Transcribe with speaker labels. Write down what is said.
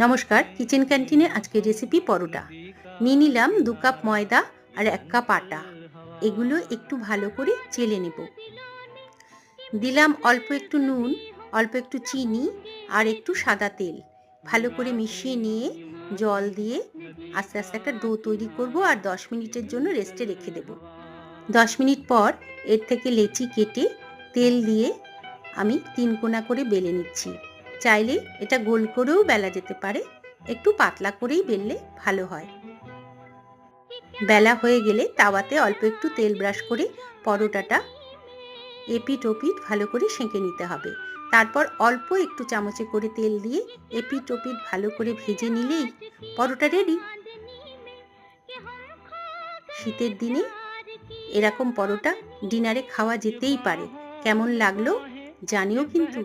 Speaker 1: নমস্কার, কিচেন ক্যান্টিনে আজকের রেসিপি পরোটা। নিয়ে নিলাম 2 কাপ ময়দা আর 1 কাপ আটা। এগুলো একটু ভালো করে চেলে নেব। দিলাম অল্প একটু নুন, অল্প একটু চিনি আর একটু সাদা তেল। ভালো করে মিশিয়ে নিয়ে জল দিয়ে আস্তে আস্তে একটা ডো তৈরি করব আর 10 মিনিটের জন্য রেস্টে রেখে দেব। 10 মিনিট পর এর থেকে লেচি কেটে তেল দিয়ে আমি 3 কোনা করে বেলে নিচ্ছি। চাইলে এটা গোল করেও বেলা যেতে পারে, একটু পাতলা করেই বেললে ভালো হয়। বেলা হয়ে গেলে তাওয়াতে অল্প একটু তেল ব্রাশ করে পরোটাটা এপিঠ ওপিঠ ভালো করে সেঁকে নিতে হবে। তারপর অল্প একটু চামচে করে তেল দিয়ে এপিঠ ওপিঠ ভালো করে ভেজে নিলেই পরোটা রেডি। শীতের দিনে এরকম পরোটা ডিনারে খাওয়া যেতেই পারে। কেমন লাগলো জানিও কিন্তু।